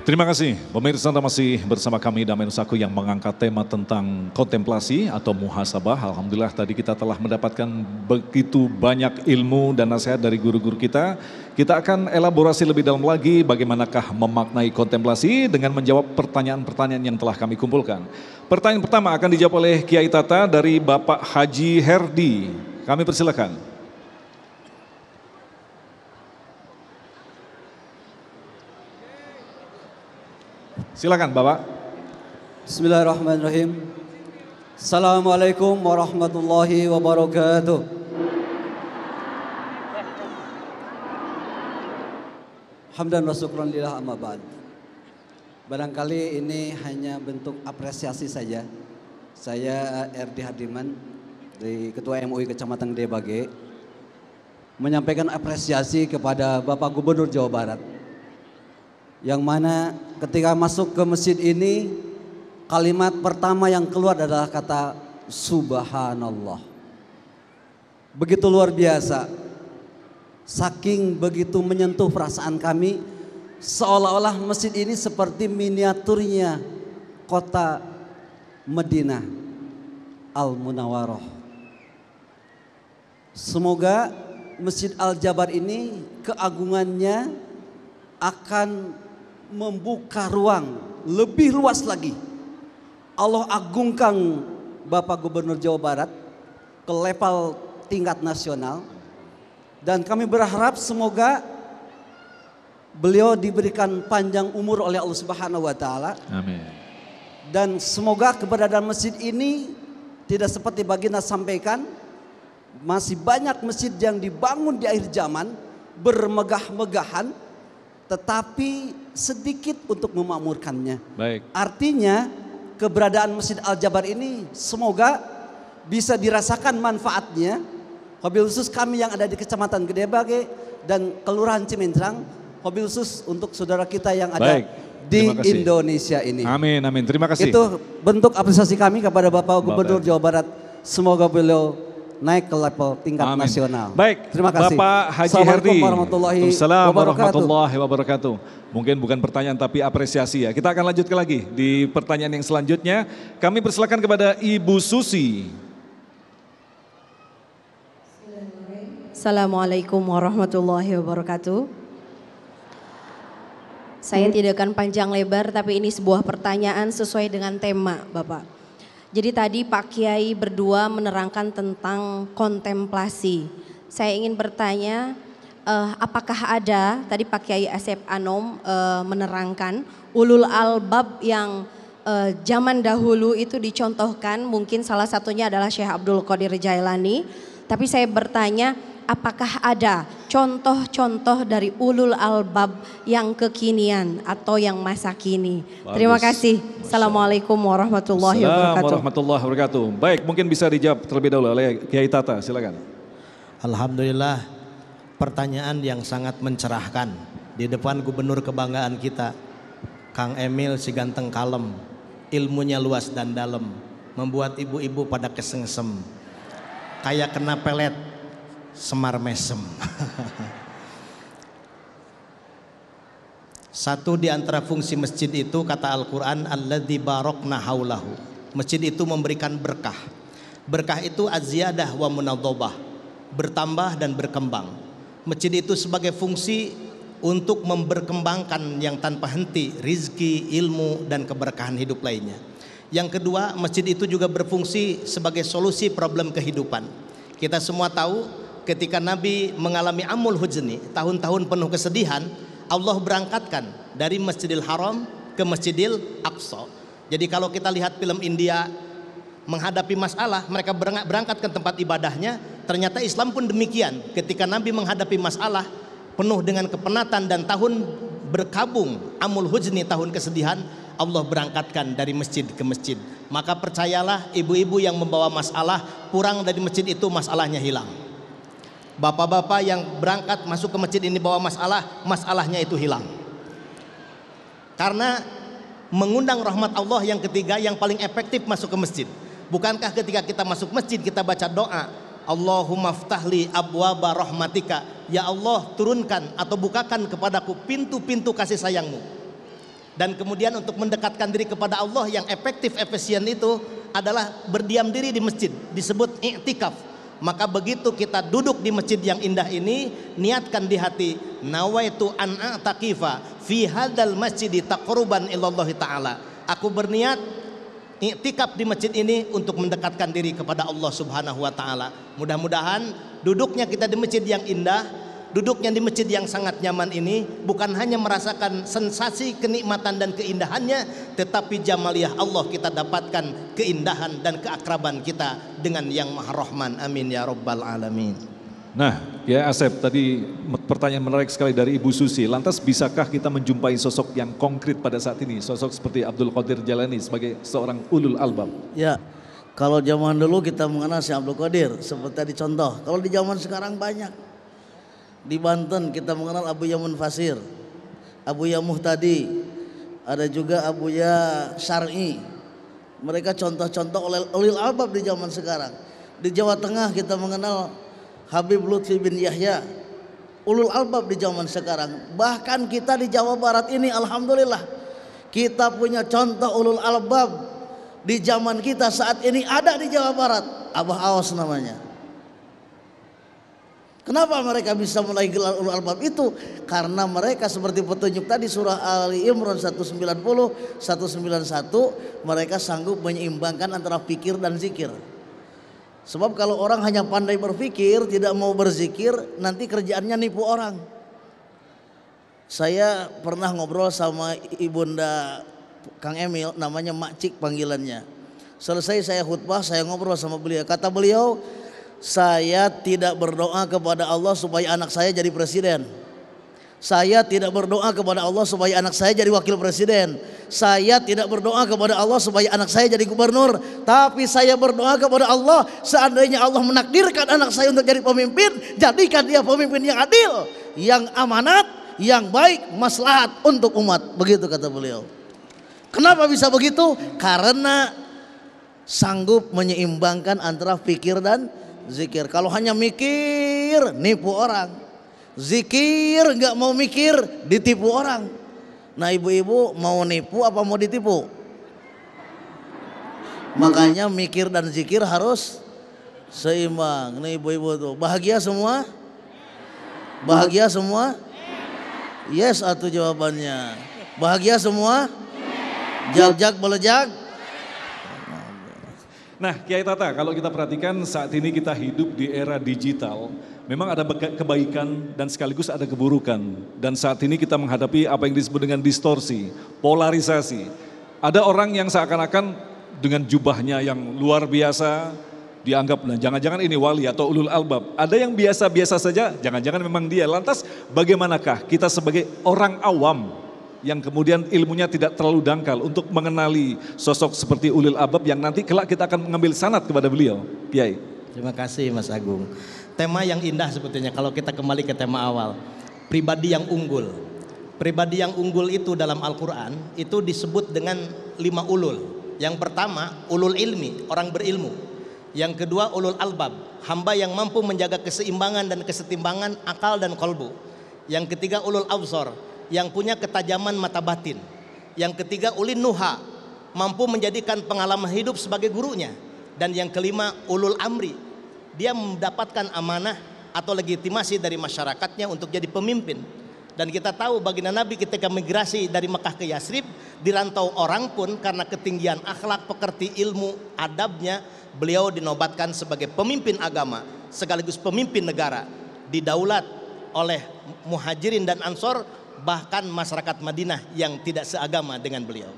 Terima kasih, pemirsa Anda masih bersama kami Damai Nusaku yang mengangkat tema tentang kontemplasi atau muhasabah. Alhamdulillah tadi kita telah mendapatkan begitu banyak ilmu dan nasihat dari guru-guru kita. Kita akan elaborasi lebih dalam lagi bagaimanakah memaknai kontemplasi dengan menjawab pertanyaan-pertanyaan yang telah kami kumpulkan. Pertanyaan pertama akan dijawab oleh Kiai Tata dari Bapak Haji Herdi. Kami persilakan. Silakan Bapak. Bismillahirrahmanirrahim. Assalamualaikum warahmatullahi wabarakatuh. Hamdan wa syukran lillah amma ba'd. Barangkali ini hanya bentuk apresiasi saja. Saya RD Hardiman dari Ketua MUI Kecamatan Gede Bage menyampaikan apresiasi kepada Bapak Gubernur Jawa Barat, yang mana ketika masuk ke masjid ini kalimat pertama yang keluar adalah kata Subhanallah. Begitu luar biasa, saking begitu menyentuh perasaan kami, seolah-olah masjid ini seperti miniaturnya kota Madinah Al-Munawwarah. Semoga Masjid Al-Jabar ini keagungannya akan membuka ruang lebih luas lagi. Allah agungkan Bapak Gubernur Jawa Barat ke level tingkat nasional, dan kami berharap semoga beliau diberikan panjang umur oleh Allah Subhanahu wa taala. Amin. Dan semoga keberadaan masjid ini tidak seperti Baginda sampaikan, masih banyak masjid yang dibangun di akhir zaman bermegah-megahan tetapi sedikit untuk memakmurkannya. Baik. Artinya keberadaan Masjid Al-Jabar ini semoga bisa dirasakan manfaatnya. Wabil khusus kami yang ada di Kecamatan Gede Bage dan Kelurahan Cimintrang, wabil khusus untuk saudara kita yang ada Baik. di Indonesia ini. Amin, amin. Terima kasih. Itu bentuk apresiasi kami kepada Bapak Gubernur Jawa Barat. Semoga beliau naik ke level tingkat Amin. nasional. Baik, terima kasih. Bapak Haji Herdi. Assalamualaikum warahmatullahi wabarakatuh. Mungkin bukan pertanyaan tapi apresiasi ya. Kita akan lanjutkan lagi di pertanyaan yang selanjutnya. Kami persilakan kepada Ibu Susi. Assalamualaikum warahmatullahi wabarakatuh. Saya tidak akan panjang lebar, tapi ini sebuah pertanyaan sesuai dengan tema Bapak. Jadi tadi Pak Kiai berdua menerangkan tentang kontemplasi. Saya ingin bertanya, apakah ada, tadi Pak Kiai Asep Anom menerangkan ulul albab yang zaman dahulu itu dicontohkan, mungkin salah satunya adalah Syekh Abdul Qadir Jailani. Tapi saya bertanya, apakah ada contoh-contoh dari ulul albab yang kekinian atau yang masa kini? Bagus. Terima kasih. Assalamualaikum warahmatullahi wabarakatuh. Assalamualaikum warahmatullahi wabarakatuh. Baik, mungkin bisa dijawab terlebih dahulu oleh Kiai Tata, silakan. Alhamdulillah, pertanyaan yang sangat mencerahkan di depan gubernur kebanggaan kita, Kang Emil si ganteng kalem, ilmunya luas dan dalam, membuat ibu-ibu pada kesengsem, kayak kena pelet semar mesem. Satu di antara fungsi masjid itu kata Al-Quran, alladzi barokna haulahu. Masjid itu memberikan berkah. Berkah itu az-ziyadah wa munadzabah, bertambah dan berkembang. Masjid itu sebagai fungsi untuk memberkembangkan yang tanpa henti rizki, ilmu dan keberkahan hidup lainnya. Yang kedua, masjid itu juga berfungsi sebagai solusi problem kehidupan. Kita semua tahu ketika Nabi mengalami amul huzni, tahun-tahun penuh kesedihan, Allah berangkatkan dari Masjidil Haram ke Masjidil Aqsa. Jadi kalau kita lihat film India menghadapi masalah, mereka berangkat ke tempat ibadahnya. Ternyata Islam pun demikian. Ketika Nabi menghadapi masalah penuh dengan kepenatan dan tahun berkabung amul huzni, tahun kesedihan, Allah berangkatkan dari masjid ke masjid. Maka percayalah, ibu-ibu yang membawa masalah pulang dari masjid itu masalahnya hilang. Bapak-bapak yang berangkat masuk ke masjid ini bawa masalah, masalahnya itu hilang. Karena mengundang rahmat Allah yang ketiga yang paling efektif masuk ke masjid. Bukankah ketika kita masuk masjid kita baca doa, Allahumma ftahli abwaba rahmatika, ya Allah turunkan atau bukakan kepadaku pintu-pintu kasih sayangmu. Dan kemudian untuk mendekatkan diri kepada Allah yang efektif, efisien itu adalah berdiam diri di masjid, disebut i'tikaf. Maka begitu kita duduk di masjid yang indah ini, niatkan di hati, nawaitu an a'takifa fi hadzal masjidi taqarruban ilallah taala. Aku berniat i'tikaf di masjid ini untuk mendekatkan diri kepada Allah Subhanahu wa taala. Mudah-mudahan duduknya kita di masjid yang indah, duduknya di masjid yang sangat nyaman ini bukan hanya merasakan sensasi kenikmatan dan keindahannya, tetapi jamaliyah Allah kita dapatkan keindahan dan keakraban kita dengan yang Maha Rahman. Amin ya rabbal alamin. Nah, ya Asep, tadi pertanyaan menarik sekali dari Ibu Susi. Lantas bisakah kita menjumpai sosok yang konkret pada saat ini? Sosok seperti Abdul Qadir Jailani sebagai seorang ulul albab. Ya, kalau zaman dulu kita mengenal si Abdul Qadir seperti tadi contoh. Kalau di zaman sekarang banyak. Di Banten kita mengenal Abu Yamun Fasir, Abu Ya Muhtadi, ada juga Abu Ya Syar'i. Mereka contoh-contoh ulil albab di zaman sekarang. Di Jawa Tengah kita mengenal Habib Lutfi bin Yahya, ulul albab di zaman sekarang. Bahkan kita di Jawa Barat ini alhamdulillah kita punya contoh ulul albab di zaman kita saat ini ada di Jawa Barat. Abah Awas namanya. Kenapa mereka bisa mulai gelar ulul albab itu? Karena mereka seperti petunjuk tadi surah Ali Imran 190, 191, mereka sanggup menyeimbangkan antara fikir dan zikir. Sebab kalau orang hanya pandai berpikir, tidak mau berzikir, nanti kerjaannya nipu orang. Saya pernah ngobrol sama ibunda Kang Emil, namanya Mak Cik panggilannya. Selesai saya khutbah, saya ngobrol sama beliau. Kata beliau, saya tidak berdoa kepada Allah supaya anak saya jadi presiden. Saya tidak berdoa kepada Allah supaya anak saya jadi wakil presiden. Saya tidak berdoa kepada Allah supaya anak saya jadi gubernur. Tapi saya berdoa kepada Allah, seandainya Allah menakdirkan anak saya untuk jadi pemimpin, jadikan dia pemimpin yang adil, yang amanat, yang baik, maslahat untuk umat. Begitu kata beliau. Kenapa bisa begitu? Karena sanggup menyeimbangkan antara fikir dan zikir. Kalau hanya mikir, nipu orang. Zikir nggak mau mikir, ditipu orang. Nah ibu-ibu mau nipu apa mau ditipu? Makanya mikir dan zikir harus seimbang. Nih ibu-ibu tuh bahagia semua? Bahagia semua? Yes atau jawabannya. Bahagia semua? Jag-jag belejag. Nah, Kiai Tata, kalau kita perhatikan saat ini kita hidup di era digital, memang ada kebaikan dan sekaligus ada keburukan. Dan saat ini kita menghadapi apa yang disebut dengan distorsi, polarisasi. Ada orang yang seakan-akan dengan jubahnya yang luar biasa, dianggap, nah jangan-jangan ini wali atau ulul albab. Ada yang biasa-biasa saja, jangan-jangan memang dia. Lantas bagaimanakah kita sebagai orang awam yang kemudian ilmunya tidak terlalu dangkal untuk mengenali sosok seperti ulil albab yang nanti kelak kita akan mengambil sanad kepada beliau, Kiai. Terima kasih Mas Agung. Tema yang indah sebetulnya kalau kita kembali ke tema awal. Pribadi yang unggul. Pribadi yang unggul itu dalam Al-Quran itu disebut dengan 5 ulul. Yang pertama ulul ilmi, orang berilmu. Yang kedua ulul albab, hamba yang mampu menjaga keseimbangan dan kesetimbangan akal dan kolbu. Yang ketiga ulul absor, yang punya ketajaman mata batin. Yang ketiga ulin nuha, mampu menjadikan pengalaman hidup sebagai gurunya. Dan yang kelima ulul amri, dia mendapatkan amanah atau legitimasi dari masyarakatnya untuk jadi pemimpin. Dan kita tahu baginda Nabi ketika migrasi dari Mekah ke Yasrib, dirantau orang pun karena ketinggian akhlak, pekerti ilmu, adabnya, beliau dinobatkan sebagai pemimpin agama sekaligus pemimpin negara, didaulat oleh muhajirin dan ansor, bahkan masyarakat Madinah yang tidak seagama dengan beliau.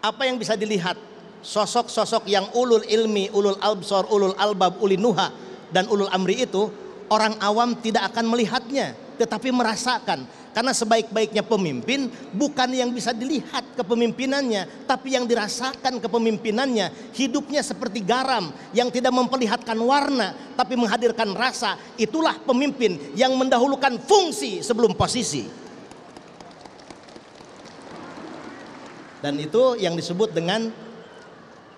Apa yang bisa dilihat? Sosok-sosok yang ulul ilmi, ulul absor, ulul albab, ulil nuha dan ulul amri itu orang awam tidak akan melihatnya, tetapi merasakan. Karena sebaik-baiknya pemimpin bukan yang bisa dilihat kepemimpinannya, tapi yang dirasakan kepemimpinannya. Hidupnya seperti garam yang tidak memperlihatkan warna tapi menghadirkan rasa. Itulah pemimpin yang mendahulukan fungsi sebelum posisi. Dan itu yang disebut dengan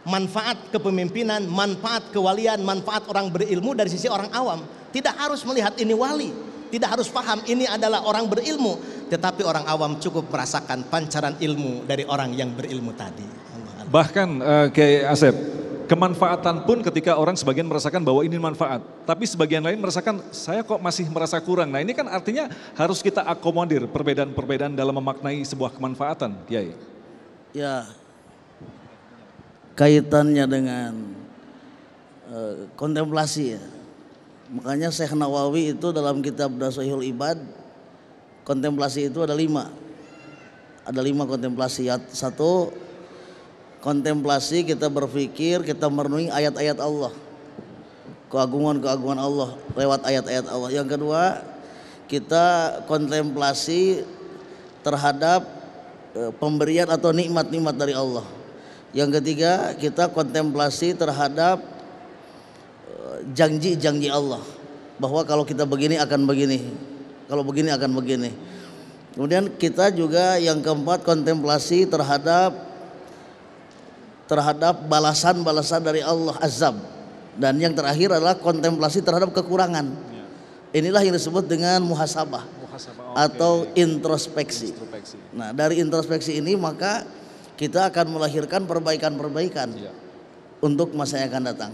manfaat kepemimpinan, manfaat kewalian, manfaat orang berilmu dari sisi orang awam. Tidak harus melihat ini wali, tidak harus paham ini adalah orang berilmu, tetapi orang awam cukup merasakan pancaran ilmu dari orang yang berilmu tadi. Bahkan Kiai Asep, kemanfaatan pun ketika orang sebagian merasakan bahwa ini manfaat, tapi sebagian lain merasakan saya kok masih merasa kurang. Nah ini kan artinya harus kita akomodir perbedaan-perbedaan dalam memaknai sebuah kemanfaatan, Kiai. Ya, kaitannya dengan kontemplasi ya. Makanya Syekh Nawawi itu dalam kitab Nasoihul Ibad, kontemplasi itu ada 5. Ada 5 kontemplasi. Satu, kontemplasi kita berpikir, kita merenungi ayat-ayat Allah. Keagungan-keagungan Allah lewat ayat-ayat Allah. Yang kedua, kita kontemplasi terhadap pemberian atau nikmat-nikmat dari Allah. Yang ketiga, kita kontemplasi terhadap janji-janji Allah, bahwa kalau kita begini akan begini, kalau begini akan begini. Kemudian kita juga yang keempat kontemplasi terhadap balasan-balasan dari Allah, azab. Dan yang terakhir adalah kontemplasi terhadap kekurangan. Inilah yang disebut dengan muhasabah atau introspeksi. Nah, dari introspeksi ini maka kita akan melahirkan perbaikan-perbaikan untuk masa yang akan datang.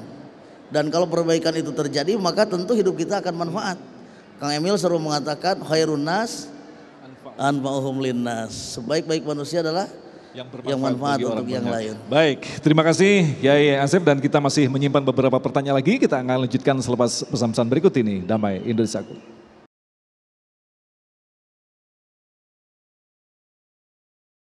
Dan kalau perbaikan itu terjadi, maka tentu hidup kita akan manfaat. Kang Emil selalu mengatakan khairun nas anfa'uhum linnas. Sebaik-baik manusia adalah yang manfaat untuk yang lain. Baik, terima kasih Kiai Asep, dan kita masih menyimpan beberapa pertanyaan lagi. Kita akan lanjutkan selepas pesan-pesan berikut ini. Damai Indonesiaku.